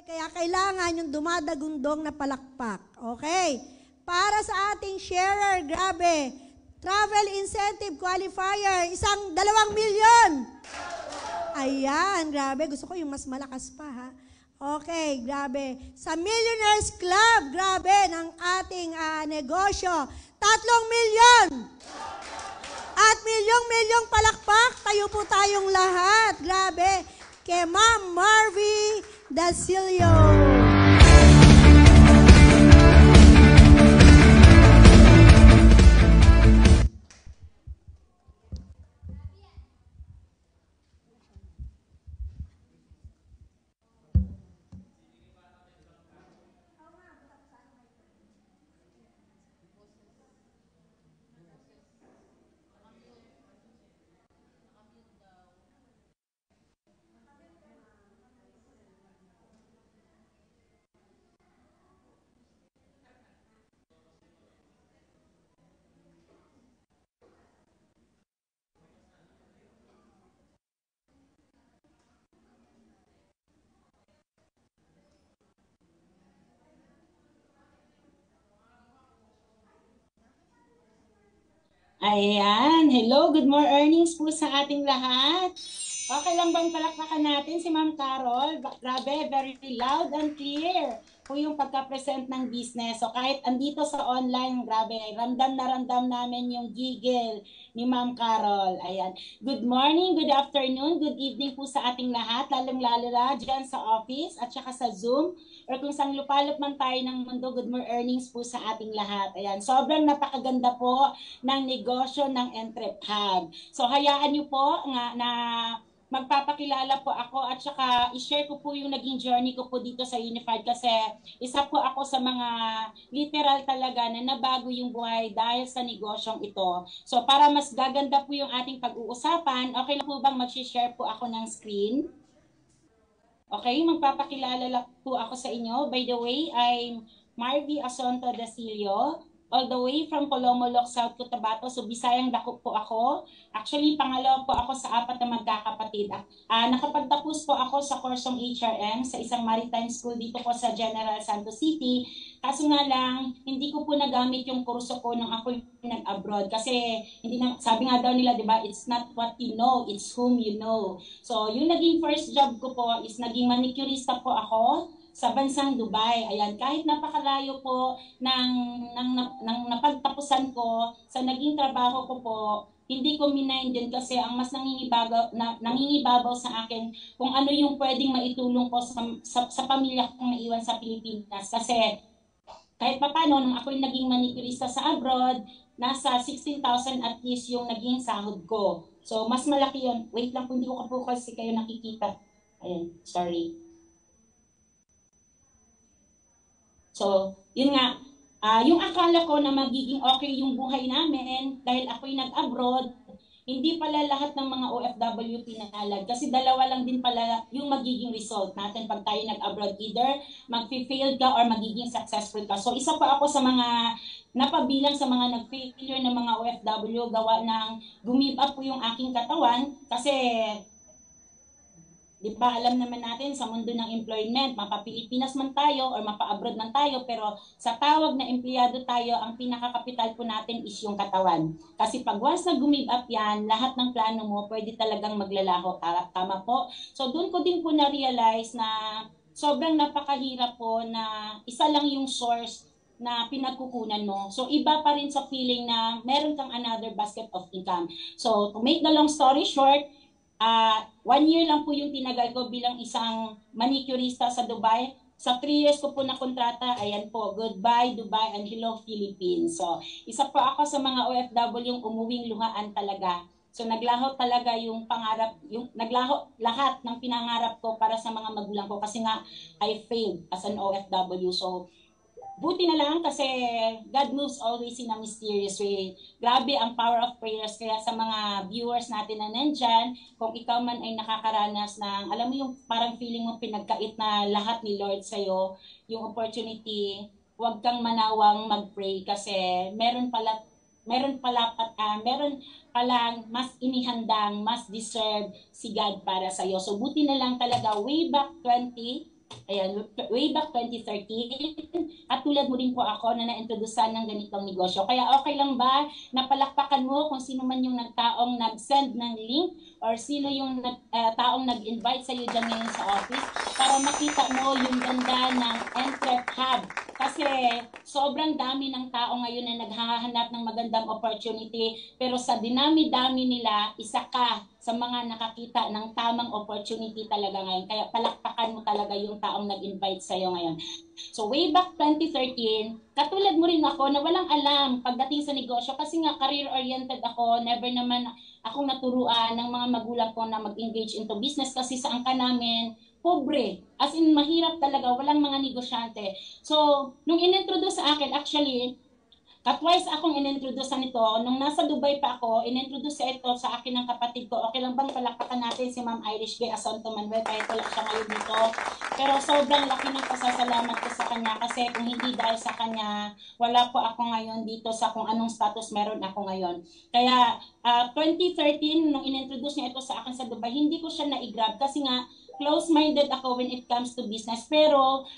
Kaya kailangan yung dumadagundong na palakpak. Okay? Para sa ating sharer, grabe, travel incentive qualifier, 2 milyon. Ayan, grabe. Gusto ko yung mas malakas pa, ha? Okay, grabe. Sa Millionaires Club, grabe, ng ating negosyo, 3 milyon. At milyong-milyong palakpak, tayo po tayong lahat. Grabe. Kay Ma'am Marvy Dasilio. Ayan. Hello, good morning earnings po sa ating lahat. Okay lang bang palakpakan natin si Ma'am Carol? Grabe, very loud and clear po yung pagka-present ng business. So kahit andito sa online, grabe, ramdam na ramdam namin yung gigil ni Ma'am Carol. Ayan. Good morning, good afternoon, good evening po sa ating lahat, lalong-lalo na dyan sa office at saka sa Zoom. Or kung saan lupalop man tayo ng mundo, good morning earnings po sa ating lahat. Ayan, sobrang napakaganda po ng negosyo ng Entrep-Hub. So hayaan niyo po na magpapakilala po ako at saka i-share ko po yung naging journey ko po dito sa Unified kasi isa po ako sa mga literal talaga na nabago yung buhay dahil sa negosyong ito. So para mas gaganda po yung ating pag-uusapan, okay na po bang mag-share po ako ng screen? Okay, magpapakilala lang po ako sa inyo. By the way, I'm Marvy Asonto Dasilio, all the way from Colomoloc, South Cotabato. So, Bisayang dako po ako. Actually, pangalawa po ako sa 4 na magkakapatid. Nakapagtapos po ako sa kursong HRM sa isang maritime school dito po sa General Santos City. Kaso nga lang, hindi ko po nagamit yung kurso ko nung ako nag-abroad. Kasi, hindi na, sabi nga daw nila, di ba, it's not what you know, it's whom you know. So, yung naging first job ko po is naging manicurista po ako sa bansang Dubai. Ayan, kahit napakalayo po ng napagtapusan ko sa naging trabaho ko po, hindi ko minayin din kasi ang mas nangingibabaw sa akin kung ano yung pwedeng maitulong ko sa pamilya kong naiwan sa Pilipinas. Kasi kahit pa paano, nung ako yung naging manicurista sa abroad, nasa 16,000 at least yung naging sahod ko. So, mas malaki yun. Wait lang, kung hindi ko po kasi kayo nakikita. Ayan, sorry. So, yun nga, yung akala ko na magiging okay yung buhay namin dahil ako'y nag-abroad, hindi pala lahat ng mga OFW pinalad. Kasi dalawa lang din pala yung magiging result natin pag tayo nag-abroad. Either mag-fail ka or magiging successful ka. So, isa pa ako sa mga napabilang sa mga nag-failure ng mga OFW, gawa ng gumib up po yung aking katawan kasi di ba, alam naman natin sa mundo ng employment, mapa-Pilipinas man tayo or mapa-abroad man tayo, pero sa tawag na empleyado tayo, ang pinakakapital po natin is yung katawan. Kasi pag once na gumib up yan, lahat ng plano mo pwede talagang maglalaho. Tama po? So doon ko din po na-realize na sobrang napakahirap po na isa lang yung source na pinagkukunan mo. So iba pa rin sa feeling na meron kang another basket of income. So to make the long story short, 1 year lang po yung tinagal ko bilang isang manicurista sa Dubai. Sa 3 years ko po na kontrata, ayan po, goodbye Dubai and hello Philippines. So, isa po ako sa mga OFW yung umuwing luhaan talaga. So, naglaho talaga yung pangarap, naglaho lahat ng pinangarap ko para sa mga magulang ko kasi nga I failed as an OFW. So, buti na lang kasi God moves always in a mysterious way. Grabe ang power of prayers. Kaya sa mga viewers natin na nandyan, kung ikaw man ay nakakaranas ng, alam mo yung parang feeling mo pinagkait na lahat ni Lord sa'yo, yung opportunity, huwag kang manawang mag-pray kasi meron palang mas inihandang, mas deserve si God para sa'yo. So buti na lang talaga way back Ayan, way back 2013, katulad mo rin po ako na na-introducean ng ganitong negosyo. Kaya okay lang ba na palakpakan mo kung sino man yung nagtaong nag-send ng link or sino yung taong nag-invite sa iyo dyan ngayon sa office para makita mo yung ganda ng Entrep Hub. Kasi sobrang dami ng tao ngayon na naghahanap ng magandang opportunity, pero sa dinami-dami nila, isa ka sa mga nakakita ng tamang opportunity talaga ngayon. Kaya palakpakan mo talaga yung taong nag-invite sa'yo ngayon. So way back 2013, katulad mo rin ako na walang alam pagdating sa negosyo kasi nga career-oriented ako, never naman akong naturuan ng mga magulang ko na mag-engage into business kasi sa angka namin, pobre. As in, mahirap talaga, walang mga negosyante. So, nung inintroduce sa akin, actually, twice akong inintroduce nito. Nung nasa Dubai pa ako, inintroduce ito sa akin ng kapatid ko. Okay lang bang palakpakan natin si Ma'am Irish Gay Asanto Manuel kahit wala siya ngayon dito. Pero sobrang laki ng pasasalamat ko sa kanya kasi kung hindi dahil sa kanya, wala po ako ngayon dito sa kung anong status meron ako ngayon. Kaya 2013, nung inintroduce niya ito sa akin sa Dubai, hindi ko siya na-grab kasi nga close-minded ako when it comes to business. Pero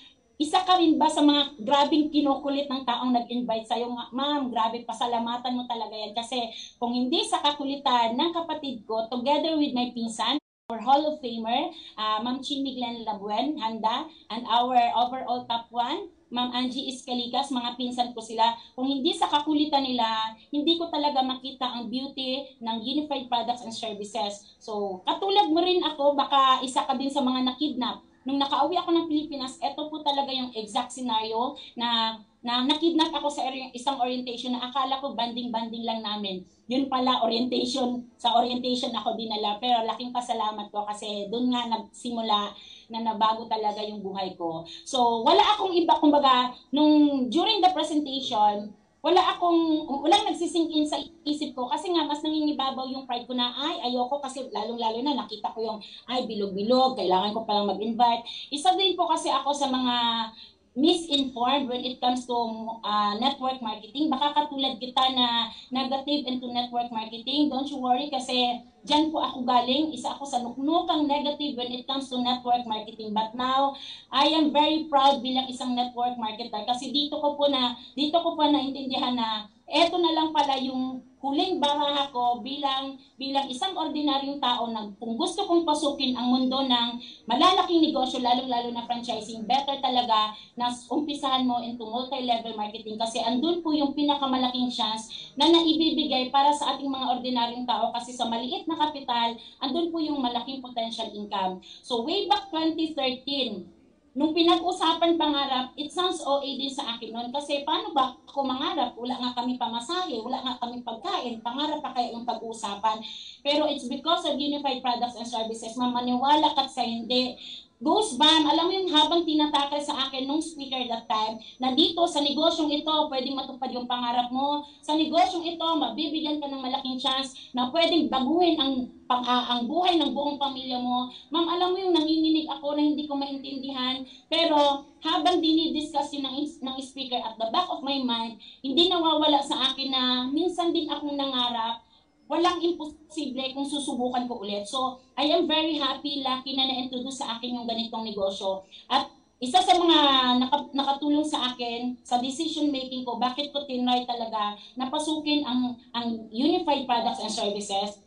isa ka rin ba sa mga grabing kinukulit ng taong nag-invite sa'yo? Ma'am, grabe, pasalamatan mo talaga yan. Kasi kung hindi sa kakulitan ng kapatid ko, together with my pinsan, our Hall of Famer, Ma'am Chimmy Glenn Labuen, handa, and our overall top 1, Ma'am Angie Iscaligas, mga pinsan ko sila. Kung hindi sa kakulitan nila, hindi ko talaga makita ang beauty ng Unified Products and Services. So, katulad mo rin ako, baka isa ka din sa mga nakidnap. Nung nakauwi ako ng Pilipinas, ito po talaga yung exact scenario na nakidnap ako sa isang orientation na akala ko banding-banding lang namin. Yun pala, sa orientation ako dinala. Pero laking pasalamat ko kasi doon nga nagsimula na nabago talaga yung buhay ko. So, wala akong iba, kumbaga, during the presentation, walang nagsisink in sa isip ko kasi nga mas nangingibabaw yung pride ko na ayoko kasi lalong-lalo na nakita ko yung bilog-bilog, kailangan ko palang mag-invite. Isa din po kasi ako sa mga misinformed when it comes to network marketing. Baka katulad kita na negative into network marketing. Don't you worry kasi dyan po ako galing. Isa ako sa nuknukang negative when it comes to network marketing. But now, I am very proud bilang isang network marketer kasi dito ko po naintindihan na eto na lang pala yung huling baraha ko bilang isang ordinaryong tao na kung gusto kong pasukin ang mundo ng malalaking negosyo, lalong-lalo na franchising, better talaga na umpisahan mo into multi-level marketing kasi andun po yung pinakamalaking chance na naibibigay para sa ating mga ordinaryong tao kasi sa maliit na kapital, andun po yung malaking potential income. So way back 2013, nung pinag-usapan pangarap, it sounds OA din sa akin noon kasi paano ba ako mangarap? Wala nga kami pamasahe, wala nga kami pagkain, pangarap pa kaya yung pag-uusapan. Pero it's because of Unified Products and Services, maniwala ka sa hindi. Goes Bam, alam mo yung habang tinatakal sa akin nung speaker that time, na dito sa negosyong ito, pwedeng matupad yung pangarap mo. Sa negosyong ito, mabibigyan ka ng malaking chance na pwedeng baguhin ang buhay ng buong pamilya mo. Ma'am, alam mo yung nanginginig ako na hindi ko maintindihan, pero habang dinidiscuss yun ng speaker at the back of my mind, hindi nawawala sa akin na minsan din akong nangarap, walang imposible kung susubukan ko ulit. So, I am very happy, lucky na na-introduce sa akin yung ganitong negosyo. At isa sa mga nakatulong sa akin sa decision making ko, bakit ko tinry talaga napasukin ang Unified Products and Services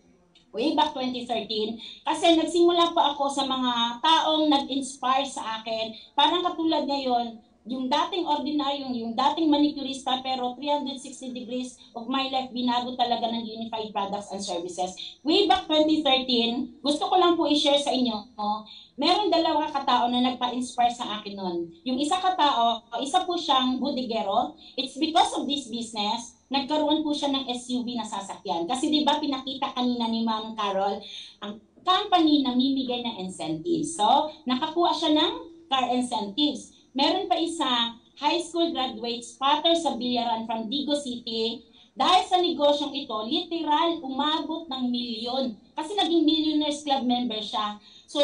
way back 2013 kasi nagsimula pa ako sa mga taong nag-inspire sa akin. Parang katulad ngayon, yung dating ordinaryong, yung dating manicurista pero 360 degrees of my life binago talaga ng Unified Products and Services. Way back 2013, gusto ko lang po i-share sa inyo, meron dalawa katao na nagpa-inspire sa akin noon. Yung isa katao, isa po siyang budigero. It's because of this business, nagkaroon po siya ng SUV na sasakyan. Kasi di ba pinakita kanina ni Ma'am Carol, ang company na mimigay ng incentives. So, nakakuha siya ng car incentives. Meron pa isa, high school graduate, spotter sa Biliaran from Digo City. Dahil sa negosyong ito, literal umabot ng milyon. Kasi naging Millionaires Club member siya. So,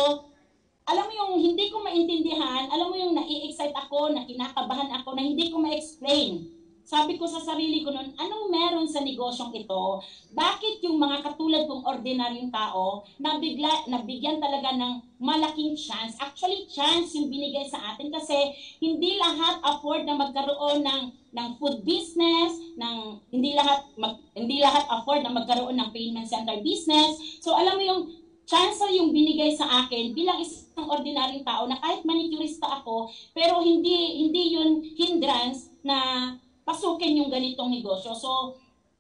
alam mo yung hindi ko maintindihan, alam mo yung nai-excite ako, na kinakabahan ako, na hindi ko ma-explain sabi ko sa sarili ko noon, anong meron sa negosyong ito? Bakit yung mga katulad kong ordinaryong tao nabigyan talaga ng malaking chance? Actually, chance yung binigay sa atin kasi hindi lahat afford na magkaroon ng food business, hindi lahat afford na magkaroon ng payment center business. So alam mo yung chance yung binigay sa akin bilang isang ordinaryong tao na kahit manicurista ako, pero hindi yun hindrance na pasukin yung ganitong negosyo. So,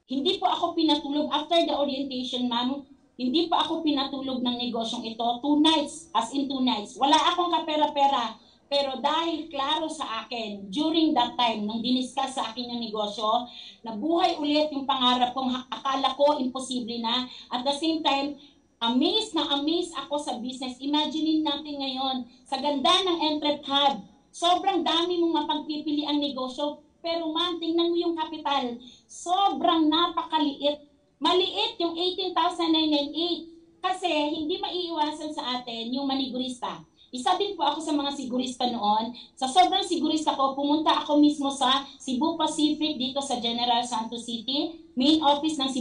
hindi po ako pinatulog after the orientation, ma'am. Hindi pa ako pinatulog ng negosyong ito. 2 nights, as in 2 nights. Wala akong kapera-pera. Pero dahil klaro sa akin, during that time, nung diniscuss sa akin yung negosyo, nabuhay ulit yung pangarap kong akala ko imposible na. At the same time, amazed ako sa business. Imaginein natin ngayon, sa ganda ng Entrep Hub, sobrang dami mong mapagpipili ang negosyo. Pero ma'am, tingnan mo yung kapital. Sobrang napakaliit. Maliit yung 18,998. Kasi hindi maiiwasan sa atin yung manigurista. Isa din po ako sa mga sigurista noon. Sa sobrang sigurista ko, pumunta ako mismo sa Cebu Pacific dito sa General Santos City. Main office ng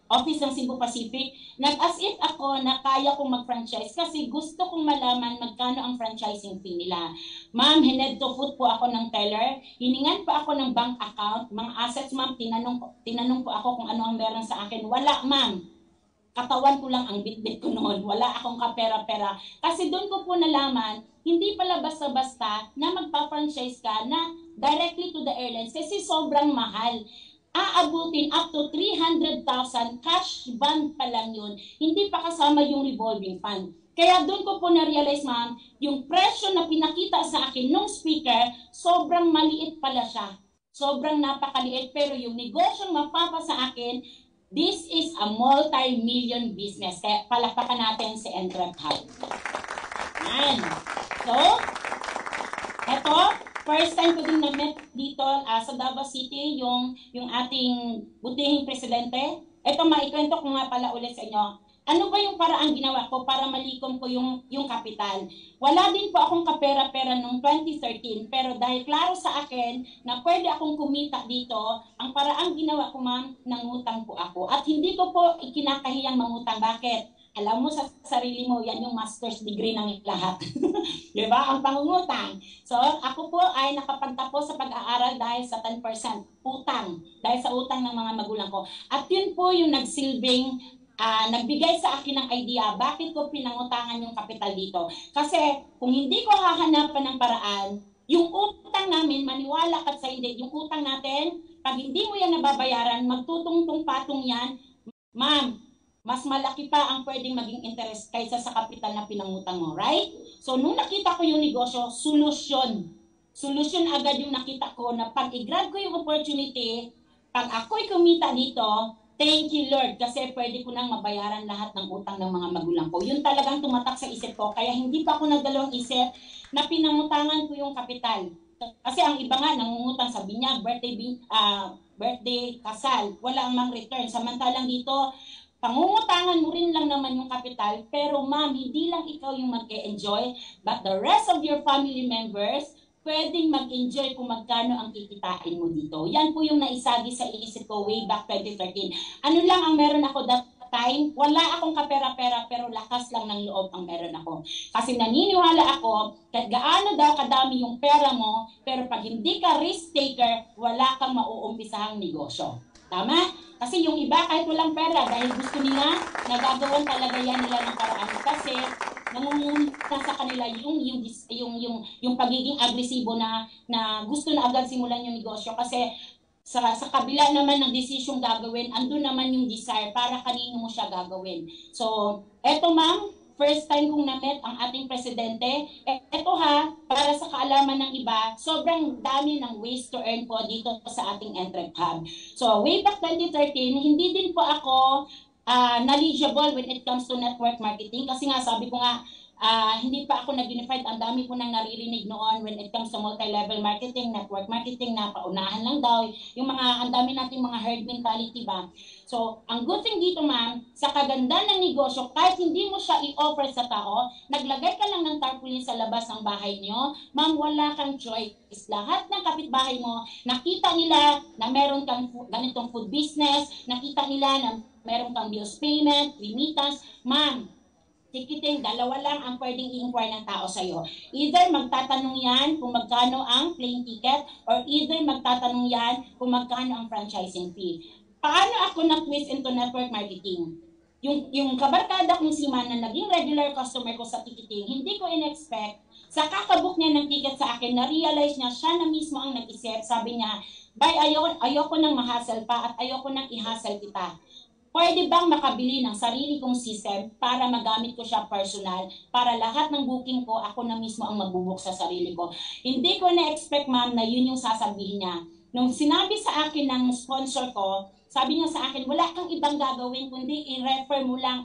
office ng Cebu Pacific. Nag-as if ako na kaya kong mag-franchise kasi gusto kong malaman magkano ang franchising fee nila. Ma'am, head to foot po ako ng teller. Hiningan pa ako ng bank account. Mga assets, ma'am, tinanong po ako kung ano ang meron sa akin. Wala, ma'am. Katawan ko lang ang bitbit ko noon. Wala akong kapera-pera. Kasi doon ko po nalaman, hindi pala basta-basta na magpa-franchise ka na directly to the airlines kasi sobrang mahal. Aabutin up to 300,000 cash bond pa lang yun. Hindi pa kasama yung revolving fund. Kaya doon ko po na-realize, ma'am, yung presyo na pinakita sa akin nung speaker, sobrang maliit pala siya. Sobrang napakaliit. Pero yung negosyong mapapa sa akin, this is a multi-million business. Kaya palakpakan natin si Entrep Hub. Yan. So, eto, first time ko din na-met dito sa Davao City yung ating butihing presidente. Ito, maikwento ko nga pala ulit sa inyo. Ano ba yung paraang ginawa ko para malikom ko yung kapital? Wala din po akong kapera-pera noong 2013, pero dahil klaro sa akin na pwede akong kumita dito, ang paraang ginawa ko, ma'am, nangutang po ako. At hindi ko po ikinakahiyang mangutang. Bakit? Alam mo sa sarili mo, yan yung master's degree ng lahat. Diba? Ang pangungutang. So, ako po ay nakapagtapos sa pag-aaral dahil sa 10% utang. Dahil sa utang ng mga magulang ko. At yun po yung nagsilbing, nagbigay sa akin ng idea, bakit ko pinangutangan yung kapital dito. Kasi kung hindi ko hahanapan ng paraan, yung utang namin, maniwala ka sa hindi, yung utang natin, pag hindi mo yan nababayaran, magtutungtong-patong yan, ma'am, mas malaki pa ang pwedeng maging interest kaysa sa kapital na pinangutang mo, right? So, nung nakita ko yung negosyo, solusyon. Solusyon agad yung nakita ko na pag i-grab ko yung opportunity, pag ako'y kumita dito, thank you Lord, kasi pwede ko nang mabayaran lahat ng utang ng mga magulang ko. Yun talagang tumatak sa isip ko, kaya hindi pa ako nagdalawang isip na pinangutangan ko yung kapital. Kasi ang iba nga, nangungutang sa binyag, birthday, kasal, wala mang return. Samantalang dito, pangungutangan mo rin lang naman yung kapital, pero ma'am, hindi lang ikaw yung mag-e-enjoy, but the rest of your family members, pwedeng mag-enjoy kung magkano ang kikitain mo dito. Yan po yung naisagi sa isip ko way back 2013. Ano lang ang meron ako that time? Wala akong kapera-pera, pero lakas lang ng loob ang meron ako. Kasi naniniwala ako, kahit gaano daw kadami yung pera mo, pero pag hindi ka risk taker, wala kang mauumpisahang negosyo. Tama? Kasi yung iba kahit walang pera dahil gusto nila, nagagawan talaga yan nila ng paraan. Kasi nangungunta sa kanila yung pagiging agresibo na gusto na agad simulan yung negosyo. Kasi sa kabila naman ng decision gagawin, andun naman yung desire para kanino mo siya gagawin. So, eto ma'am, first time kong na-met ang ating presidente. Ito ha, para sa kaalaman ng iba, sobrang dami ng ways to earn po dito sa ating Entrep Hub. So, way back 2013, hindi din po ako knowledgeable when it comes to network marketing. Kasi nga, sabi ko nga, hindi pa ako nag-unified. Ang dami ko nang naririnig noon when it comes to multi-level marketing, network marketing, na paunahan lang daw. Yung ang dami nating mga herd mentality ba. So, ang good thing dito ma'am, sa kaganda ng negosyo, kahit hindi mo siya i-offer sa tao, naglagay ka lang ng tarpaulin sa labas ng bahay niyo, ma'am, wala kang choice. Lahat ng kapitbahay mo, nakita nila na meron kang ganitong food business, nakita nila na meron kang bills payment, remittance, ma'am, tikiting, dalawa lang ang pwedeng i-inquire ng tao sa'yo. Either magtatanong yan kung magkano ang plane ticket or either magtatanong yan kung magkano ang franchising fee. Paano ako na-twist into network marketing? Yung kabarkada kong si Man na naging regular customer ko sa ticketing, hindi ko in-expect, sa kakabook niya ng ticket sa akin, na-realize niya, siya na mismo ang nag-isip. Sabi niya, Bay, ayoko nang ma-hassle pa at ayoko nang i-hassle kita. Pwede bang makabili ng sarili kong system para magamit ko siya personal, para lahat ng booking ko, ako na mismo ang magbubook sa sarili ko. Hindi ko na-expect ma'am na yun yung sasabihin niya. Nung sinabi sa akin ng sponsor ko, sabi niya sa akin, wala kang ibang gagawin kundi i-refer mo lang,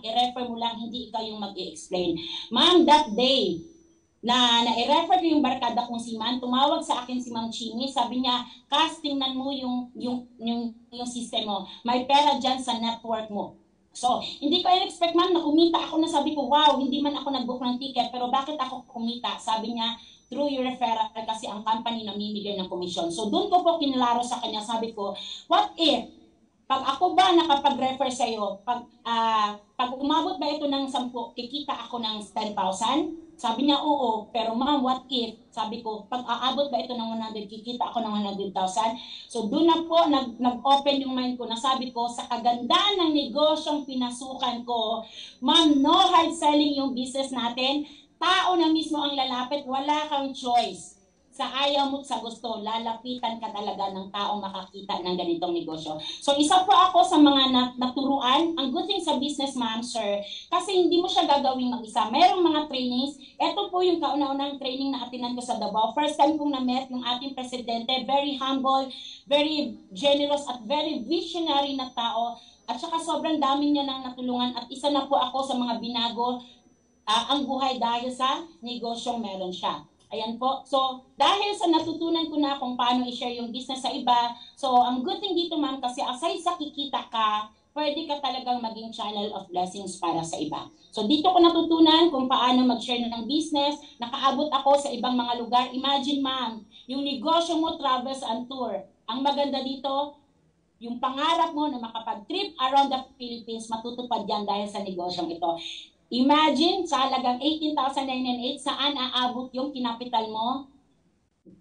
hindi ikaw yung mag-i-explain. Ma'am, that day, na i-refer ko yung barkada kong si Man, tumawag sa akin si Ma'am Chini, sabi niya, Cas, tingnan mo yung system mo. May pera dyan sa network mo. So, hindi ko in-expect ma'am na kumita ako, na sabi ko, wow, hindi man ako nag-book ng ticket, pero bakit ako kumita? Sabi niya, through your referral kasi ang company namimigay ng commission. So, doon ko po kinalaro sa kanya, sabi ko, what if, pag ako ba nakapag-refer sa'yo, pag umabot ba ito ng 10, kikita ako ng 10,000? Sabi niya, oo, pero ma'am, what if? Sabi ko, pag aabot ba ito ng 100, kikita ako ng 100,000? So doon na po, nag-open yung mind ko, na sabi ko, sa kagandaan ng negosyong pinasukan ko, ma'am, no hard selling yung business natin, tao na mismo ang lalapit, wala kang choice. Sa ayaw mo, sa gusto, lalapitan ka talaga ng taong makakita ng ganitong negosyo. So isa po ako sa mga naturuan. Ang good thing sa business, ma'am, sir, kasi hindi mo siya gagawin mag-isa. Merong mga trainings. Ito po yung kauna-unang training na atinan ko sa Davao. First time kong na-met ng ating presidente. Very humble, very generous, at very visionary na tao. At saka sobrang dami niya nang natulungan. At isa na po ako sa mga binago ang buhay dahil sa negosyong meron siya. Ayan po. So, dahil sa natutunan ko na kung paano i-share yung business sa iba, so, ang good thing dito, ma'am, kasi aside sa kikita ka, pwede ka talagang maging channel of blessings para sa iba. So, dito ko natutunan kung paano mag-share ng business. Nakaabot ako sa ibang mga lugar. Imagine, ma'am, yung negosyo mo, travels and tour. Ang maganda dito, yung pangarap mo na makapag-trip around the Philippines, matutupad yan dahil sa negosyong ito. Imagine, sa halagang 18,998, saan aabot yung kinapital mo?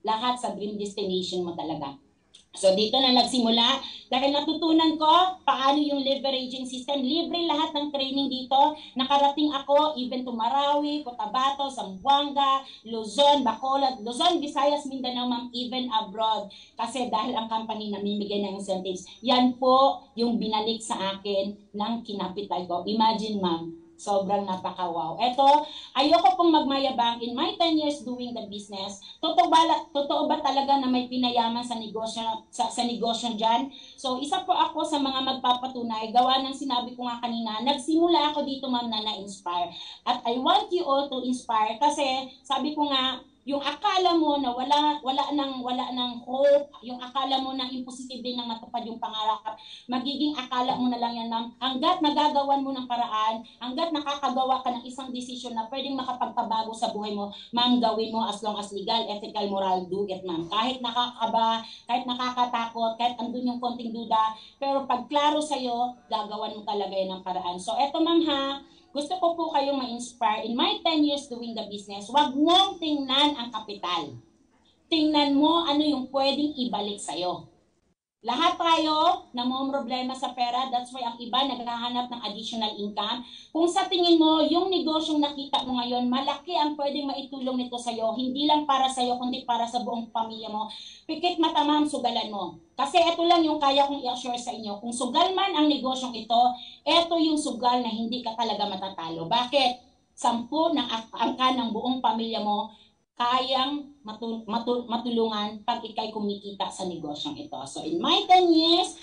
Lahat sa dream destination mo talaga. So dito na nagsimula, dahil natutunan ko paano yung leveraging system. Libre lahat ng training dito. Nakarating ako even to Marawi, Cotabato, Zamboanga, Luzon, Bacolod, Luzon, Visayas, Mindanao, ma'am, even abroad. Kasi dahil ang company namimigay ng incentives. Yan po yung binalik sa akin ng kinapital ko. Imagine, ma'am, sobrang napaka-wow. Ito, ayoko pong magmayabang. In my 10 years doing the business, totoo ba talaga na may pinayaman sa negosyo, sa negosyo dyan? So, isa po ako sa mga magpapatunay. Gawa ng sinabi ko nga kanina, nagsimula ako dito, ma'am, na na-inspire. At I want you all to inspire kasi sabi ko nga, yung akala mo na wala nang hope, yung akala mo na imposible nang matupad yung pangarap, magiging akala mo na lang yan, ma'am. Hanggat nagagawan mo ng paraan, hanggat nakakagawa ka ng isang desisyon na pwedeng makapagpabago sa buhay mo, ma'am, gawin mo as long as legal, ethical, moral, do it, ma'am. Kahit nakakaba, kahit nakakatakot, kahit andun yung konting duda, pero pag klaro sa'yo, gagawan mo talaga yan ng paraan. So eto, ma'am, ha, gusto ko po kayong ma-inspire. In my 10 years doing the business, wag mong tingnan ang kapital. Tingnan mo ano yung pwedeng ibalik sa'yo. Lahat tayo na may problema sa pera, that's why ang iba naghahanap ng additional income. Kung sa tingin mo, yung negosyong nakita mo ngayon, malaki ang pwedeng maitulong nito sa'yo, hindi lang para sa'yo, kundi para sa buong pamilya mo, pikit mata, ma'am, sugalan mo. Kasi ito lang yung kaya kong i-assure sa inyo. Kung sugal man ang negosyong ito, ito yung sugal na hindi ka talaga matatalo. Bakit? 10 ng angka ng buong pamilya mo, kayang matulungan pag ikay kumikita sa negosyong ito. So in my 10 years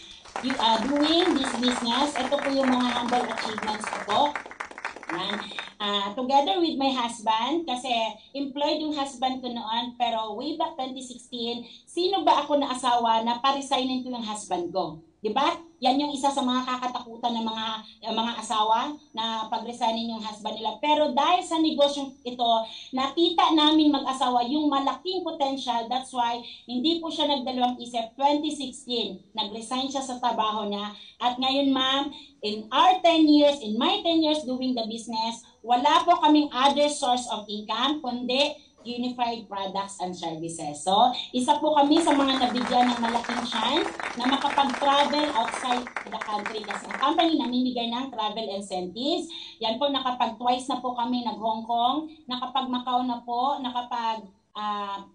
doing this business, ito po yung mga humble achievements ko po. Yan. Together with my husband, kasi employed yung husband ko noon, pero way back 2016, sino ba ako na asawa na pa-resignin ko yung husband ko? Di ba? Yan yung isa sa mga kakatakutan ng mga asawa na pag-resignin yung husband nila. Pero dahil sa negosyong ito, nakita namin mag-asawa yung malaking potential. That's why hindi po siya nagdalawang isip. 2016, nag-resign siya sa trabaho niya. At ngayon, ma'am, in our 10 years, in my 10 years doing the business, wala po kaming other source of income, kundi Unified Products and Services. So, isa po kami sa mga nabigyan ng malaking chance na makapag-travel outside the country kasi ang company namimigay ng travel incentives. Yan po, nakapag-twice na po kami nag-Hong Kong, nakapag-Macau na po,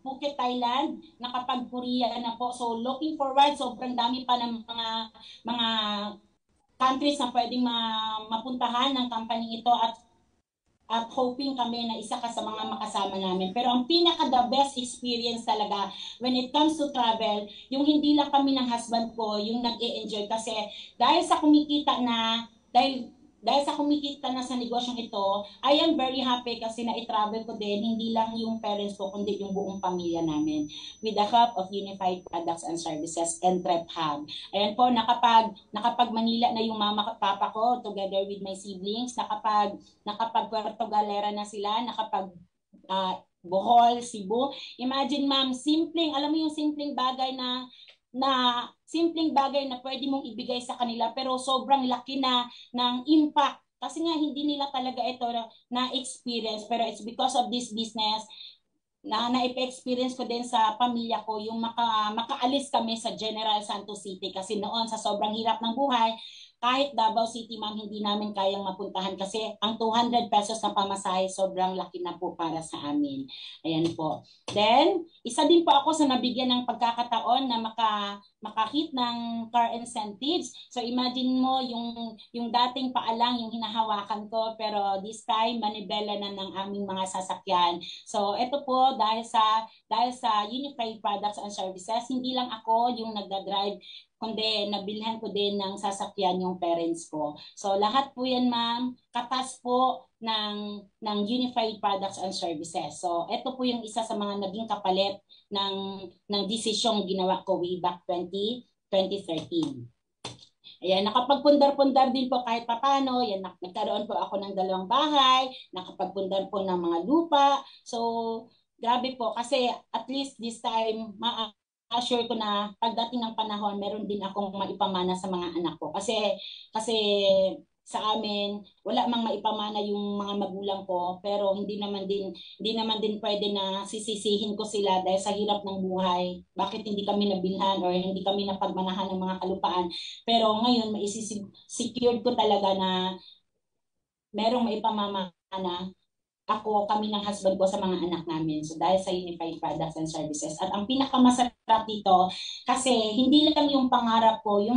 Phuket, Thailand, nakapag-Korea na po. So, looking forward, sobrang dami pa ng mga countries na pwedeng mapuntahan ng company ito at hoping kami na isa ka sa mga makasama namin. Pero ang pinaka the best experience talaga when it comes to travel, yung hindi lang kami ng husband ko, yung nag-e-enjoy kasi dahil sa kumikita na sa negosyong ito, I am very happy kasi na-travel ko din, hindi lang yung parents ko, kundi yung buong pamilya namin with the help of Unified Products and Services and Trip Hub. Ayan po, nakapag Manila na yung mama at papa ko together with my siblings, nakapag Puerto Galera na sila, nakapag Bohol, Cebu. Imagine ma'am, alam mo yung simpleng bagay na pwede mong ibigay sa kanila pero sobrang laki na ng impact kasi nga hindi nila talaga ito na experience pero it's because of this business na na-experience ko din sa pamilya ko yung makaalis kami sa General Santos City kasi noon sa sobrang hirap ng buhay kahit Davao City ma'am hindi namin kayang mapuntahan kasi ang 200 pesos na pamasahe sobrang laki na po para sa amin. Ayan po. Then, isa din po ako sa nabigyan ng pagkakataon na makahit ng car incentives. So imagine mo yung dating paalang yung hinahawakan ko pero this time manibela na ng aming mga sasakyan. So ito po dahil sa Unified Products and Services, hindi lang ako yung nagda-drive kundi nabilhan ko din ng sasakyan yung parents ko. So lahat po yan ma'am, katas po ng Unified Products and Services. So ito po yung isa sa mga naging kapalit ng desisyong ginawa ko way back 2013. Ayan, nakapagpundar-pundar din po kahit papano. Yan, nagkaroon po ako ng 2 bahay, nakapagpundar po ng mga lupa. So, grabe po kasi at least this time, assure ko na pagdating ng panahon, meron din akong maipamana sa mga anak ko. Kasi sa amin, wala mang maipamana yung mga magulang ko, pero hindi naman din pwede na sisisihin ko sila dahil sa hirap ng buhay. Bakit hindi kami nabilhan or hindi kami napagmanahan ng mga kalupaan. Pero ngayon, maisisecure ko talaga na merong maipamamana kami ng husband ko sa mga anak namin. So dahil sa Unified Products and Services. At ang pinakamasarap dito, kasi hindi lang yung pangarap ko, yung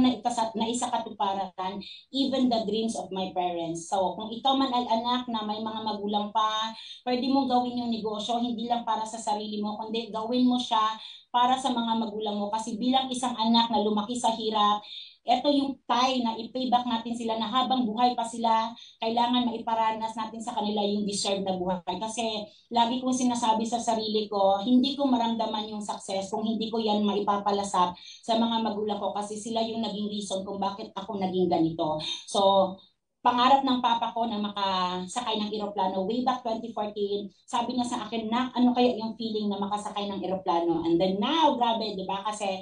naisakatuparan, even the dreams of my parents. So kung ikaw man ay anak na may mga magulang pa, pwede mong gawin yung negosyo, hindi lang para sa sarili mo, kundi gawin mo siya para sa mga magulang mo. Kasi bilang isang anak na lumaki sa hirap, ito yung time na i-payback natin sila na habang buhay pa sila, kailangan maiparanas natin sa kanila yung deserve na buhay. Kasi lagi kong sinasabi sa sarili ko, hindi ko maramdaman yung success kung hindi ko yan maipapalasap sa mga magulang ko kasi sila yung naging reason kung bakit ako naging ganito. So, pangarap ng papa ko na makasakay ng eroplano way back 2014, sabi niya sa akin na ano kaya yung feeling na makasakay ng eroplano. And then now, grabe, di ba? Kasi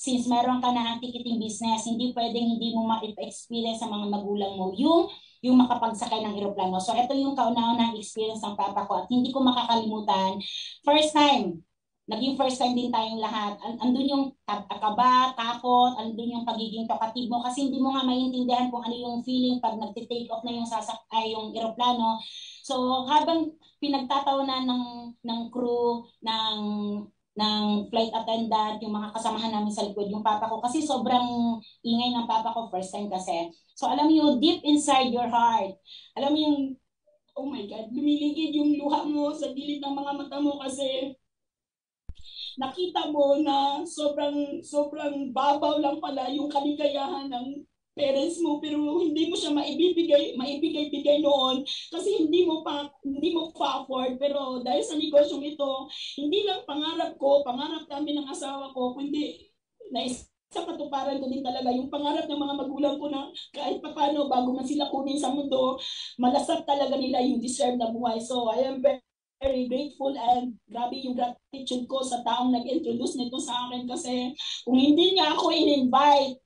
since meron ka na ng ticketing business, hindi pwedeng hindi mo ma-experience sa mga magulang mo yung makapagsakay ng eroplano. So ito yung kauna-unahang experience ng papa ko at hindi ko makakalimutan. Naging first time din tayong lahat. Andun yung kaba, takot, andun yung pagiging talkative mo kasi hindi mo nga maintindihan kung ano yung feeling pag nagte-take off na yung eroplano. So habang pinagtatawanan ng crew, ng flight attendant, yung mga kasamahan namin sa likod, yung papa ko. Kasi sobrang ingay ng papa ko, first time kasi. So alam mo yung deep inside your heart, alam mo yung, oh my God, lumiligid yung luha mo sa gilid ng mga mata mo kasi nakita mo na sobrang babaw lang pala yung kaligayahan parents mo pero hindi mo siya maibigay noon kasi hindi mo pa afford. Pero dahil sa negosyong ito, hindi lang pangarap ko, pangarap namin ng asawa ko, kundi sa katuparan ko din talaga yung pangarap ng mga magulang ko na kahit papano bago man sila kunin sa mundo, malasap talaga nila yung deserve na buhay. So I am very grateful and grabe yung gratitude ko sa taong nag-introduce nito sa akin kasi kung hindi niya ako in-invite,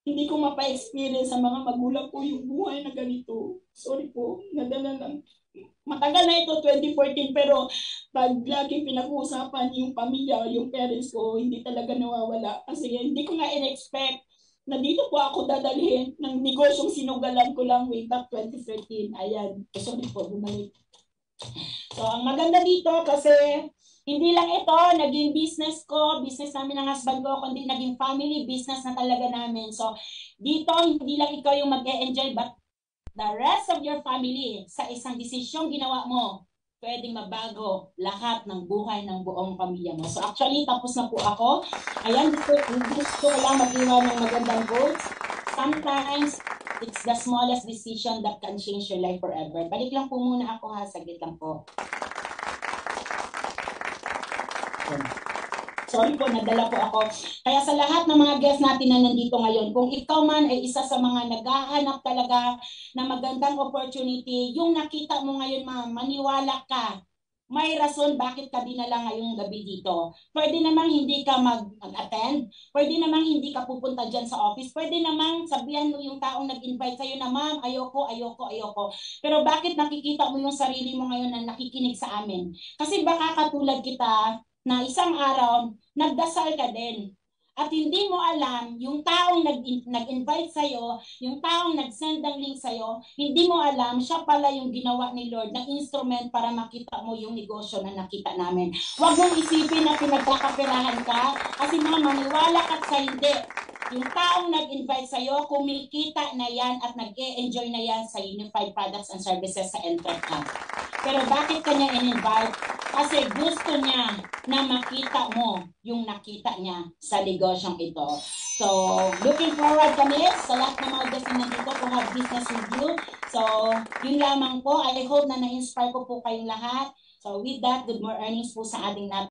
hindi ko mapa-experience sa mga magulang ko yung buhay na ganito. Sorry po, nadala lang. Matagal na ito, 2014, pero pag laging pinag-uusapan yung pamilya, yung parents ko, hindi talaga nawawala. Kasi hindi ko nga in-expect na dito po ako dadalhin ng negosyong sinugalan ko lang way back 2013. Ayan, sorry po, bumalik. So, ang maganda dito kasi hindi lang ito, naging business ko, business namin ng husband ko, kundi naging family business na talaga namin. So, dito, hindi lang ikaw yung mag-e-enjoy, but the rest of your family, sa isang desisyong ginawa mo, pwedeng mabago lahat ng buhay ng buong pamilya mo. So, actually, tapos na po ako. Ayan, gusto ko lang mag-iwan ng magandang quotes. Sometimes, it's the smallest decision that can change your life forever. Balik lang po muna ako ha, saglit lang po. Sorry po, nadala po ako. Kaya sa lahat ng mga guests natin na nandito ngayon, kung ikaw man ay isa sa mga naghahanap talaga na magandang opportunity, yung nakita mo ngayon, ma'am, maniwala ka. May rason bakit ka dinala ngayong gabi dito. Pwede namang hindi ka mag-attend, pwede namang hindi ka pupunta dyan sa office, pwede namang sabihan mo yung taong nag-invite sa'yo na, ma'am, ayoko. Pero bakit nakikita mo yung sarili mo ngayon na nakikinig sa amin? Kasi baka katulad kita, na isang araw, nagdasal ka din. At hindi mo alam, yung taong nag-invite sa'yo, yung taong nag-send ng link sa'yo, hindi mo alam, siya pala yung ginawa ni Lord na instrument para makita mo yung negosyo na nakita namin. Huwag mong isipin na pinagkakapirahan ka, kasi mga maniwala ka sa hindi. Yung taong nag-invite sa'yo, kumikita na yan at nag-e-enjoy na yan sa Unified Products and Services sa Entrep Hub. Pero bakit kanya in-invite? Kasi gusto niya na makita mo yung nakita niya sa negosyong ito. So, looking forward kami sa lahat ng mga guests na nandito to have business with you. So, yun lamang po. I hope na na-inspire ko po kayong lahat. So, with that, good more earnings po sa ating